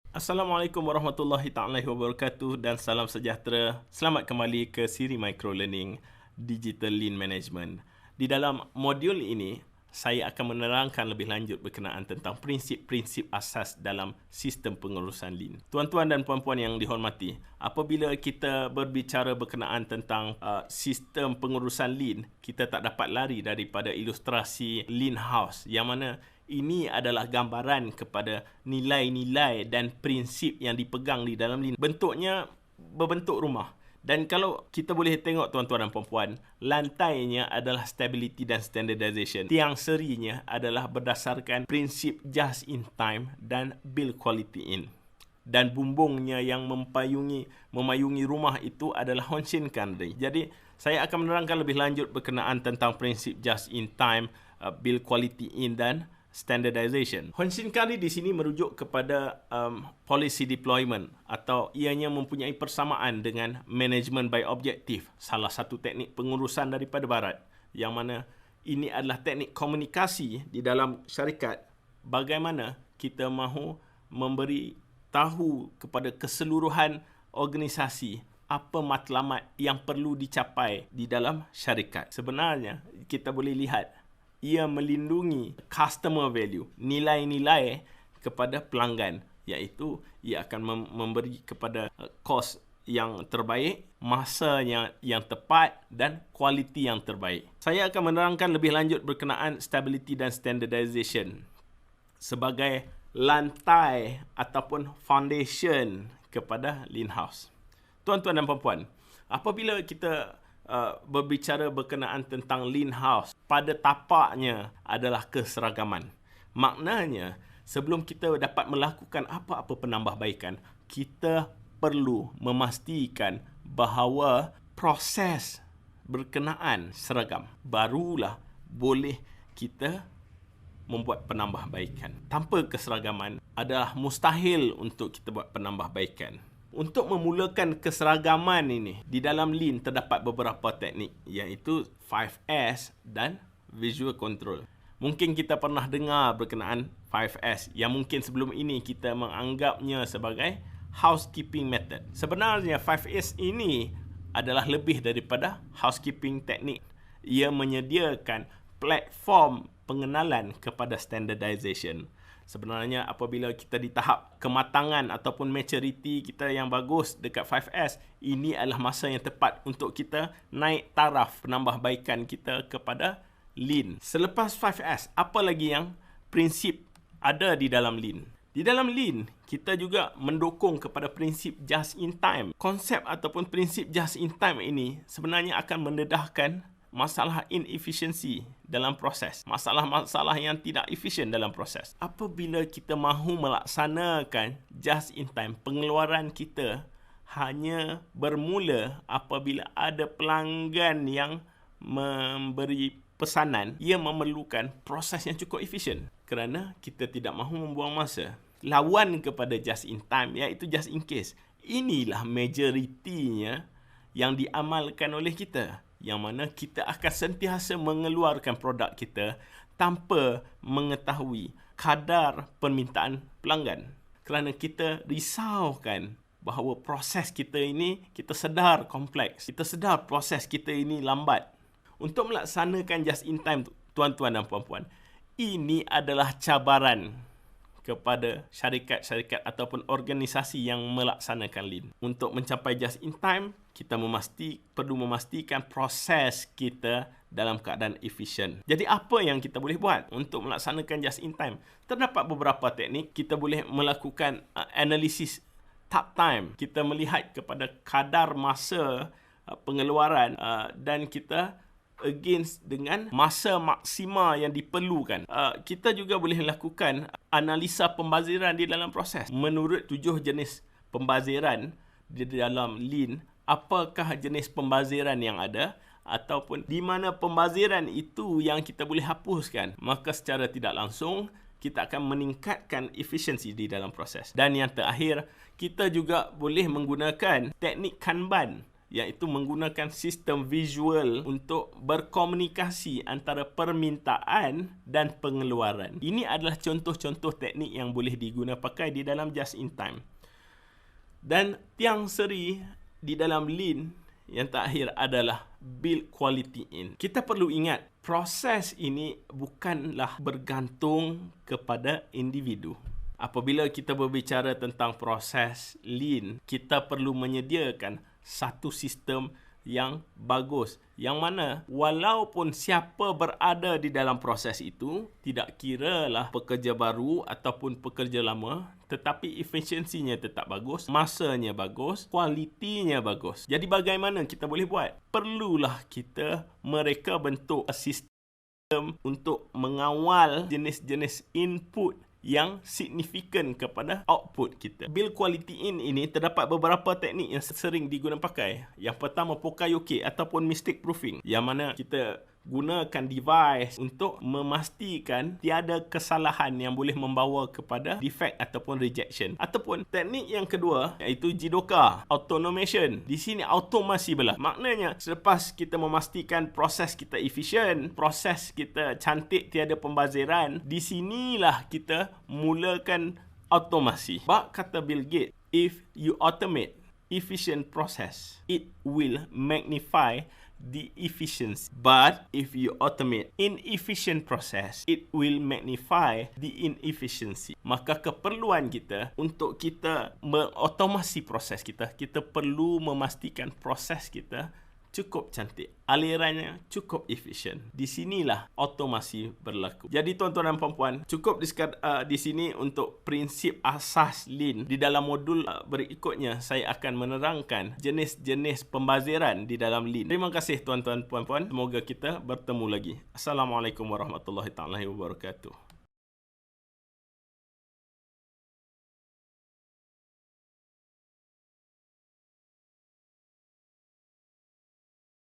Assalamualaikum warahmatullahi taala wabarakatuh dan salam sejahtera. Selamat kembali ke siri Micro Learning Digital Lean Management. Di dalam modul ini, saya akan menerangkan lebih lanjut berkenaan tentang prinsip-prinsip asas dalam sistem pengurusan Lean. Tuan-tuan dan puan-puan yang dihormati, apabila kita berbicara berkenaan tentang sistem pengurusan Lean, kita tak dapat lari daripada ilustrasi Lean House yang mana ini adalah gambaran kepada nilai-nilai dan prinsip yang dipegang di dalam Lean. Bentuknya berbentuk rumah. Dan kalau kita boleh tengok tuan-tuan dan puan-puan, lantainya adalah stability dan standardization. Tiang serinya adalah berdasarkan prinsip just in time dan build quality in. Dan bumbungnya yang memayungi rumah itu adalah Honshin Kanri. Jadi, saya akan menerangkan lebih lanjut berkenaan tentang prinsip just in time, build quality in dan standardization. Honshin Kanri di sini merujuk kepada policy deployment atau ianya mempunyai persamaan dengan management by objective, salah satu teknik pengurusan daripada barat, yang mana ini adalah teknik komunikasi di dalam syarikat bagaimana kita mahu memberi tahu kepada keseluruhan organisasi apa matlamat yang perlu dicapai di dalam syarikat. Sebenarnya kita boleh lihat ia melindungi customer value, nilai-nilai kepada pelanggan, iaitu ia akan memberi kepada kos yang terbaik, masa yang tepat dan kualiti yang terbaik. Saya akan menerangkan lebih lanjut berkenaan stability dan standardization sebagai lantai ataupun foundation kepada Lean House. Tuan-tuan dan puan-puan, apabila kita berbicara berkenaan tentang Lean House, pada tapaknya adalah keseragaman. Maknanya, sebelum kita dapat melakukan apa-apa penambahbaikan, kita perlu memastikan bahawa proses berkenaan seragam. Barulah boleh kita membuat penambahbaikan. Tanpa keseragaman, adalah mustahil untuk kita buat penambahbaikan. Untuk memulakan keseragaman ini, di dalam Lean terdapat beberapa teknik, iaitu 5S dan Visual Control. Mungkin kita pernah dengar berkenaan 5S, yang mungkin sebelum ini kita menganggapnya sebagai housekeeping method. Sebenarnya 5S ini adalah lebih daripada housekeeping teknik. Ia menyediakan platform pengenalan kepada standardization. Sebenarnya apabila kita di tahap kematangan ataupun maturity kita yang bagus dekat 5S, ini adalah masa yang tepat untuk kita naik taraf penambahbaikan kita kepada Lean. Selepas 5S, apa lagi yang prinsip ada di dalam Lean? Di dalam Lean, kita juga mendukung kepada prinsip just in time. Konsep ataupun prinsip just in time ini sebenarnya akan mendedahkan masalah inefisiensi dalam proses, masalah-masalah yang tidak efisien dalam proses. Apabila kita mahu melaksanakan just in time, pengeluaran kita hanya bermula apabila ada pelanggan yang memberi pesanan, ia memerlukan proses yang cukup efisien kerana kita tidak mahu membuang masa. Lawan kepada just in time, iaitu just in case. Inilah majoritinya yang diamalkan oleh kita, yang mana kita akan sentiasa mengeluarkan produk kita tanpa mengetahui kadar permintaan pelanggan. Kerana kita risaukan bahawa proses kita ini, kita sedar kompleks, kita sedar proses kita ini lambat. Untuk melaksanakan just in time, tuan-tuan dan puan-puan, ini adalah cabaran kepada syarikat-syarikat ataupun organisasi yang melaksanakan Lean. Untuk mencapai just in time, kita perlu memastikan proses kita dalam keadaan efisien. Jadi apa yang kita boleh buat untuk melaksanakan just in time? Terdapat beberapa teknik. Kita boleh melakukan analisis takt time. Kita melihat kepada kadar masa pengeluaran dan kita against dengan masa maksima yang diperlukan. Kita juga boleh lakukan analisa pembaziran di dalam proses. Menurut 7 jenis pembaziran di dalam Lean, apakah jenis pembaziran yang ada ataupun di mana pembaziran itu yang kita boleh hapuskan. Maka secara tidak langsung kita akan meningkatkan efisiensi di dalam proses. Dan yang terakhir, kita juga boleh menggunakan teknik Kanban iaitu menggunakan sistem visual untuk berkomunikasi antara permintaan dan pengeluaran. Ini adalah contoh-contoh teknik yang boleh digunakan pakai di dalam just in time. Dan tiang seri di dalam Lean yang terakhir adalah build quality in. Kita perlu ingat, proses ini bukanlah bergantung kepada individu. Apabila kita berbicara tentang proses Lean, kita perlu menyediakan satu sistem yang bagus, yang mana walaupun siapa berada di dalam proses itu, tidak kiralah pekerja baru ataupun pekerja lama, tetapi efisiensinya tetap bagus, masanya bagus, kualitinya bagus. Jadi bagaimana kita boleh buat? Perlulah kita mereka bentuk sistem untuk mengawal jenis-jenis input yang signifikan kepada output kita. Build quality in ini terdapat beberapa teknik yang sering digunakan pakai. Yang pertama, Pokayoke ataupun mistake proofing, yang mana kita gunakan device untuk memastikan tiada kesalahan yang boleh membawa kepada defect ataupun rejection. Ataupun teknik yang kedua iaitu Jidoka, automation. Di sini automasi belah. Maknanya selepas kita memastikan proses kita efisien, proses kita cantik, tiada pembaziran, di sinilah kita mulakan automasi. Bak kata Bill Gates, if you automate efficient process, it will magnify the efficiency. But if you automate inefficient process, it will magnify the inefficiency. Maka keperluan kita untuk kita mengotomasi proses kita, kita perlu memastikan proses kita cukup cantik, alirannya cukup efisien. Di sinilah otomasi berlaku. Jadi tuan-tuan dan puan-puan, cukup di sini untuk prinsip asas Lean. Di dalam modul berikutnya, saya akan menerangkan jenis-jenis pembaziran di dalam Lean. Terima kasih tuan-tuan dan puan-puan. Semoga kita bertemu lagi. Assalamualaikum warahmatullahi wabarakatuh.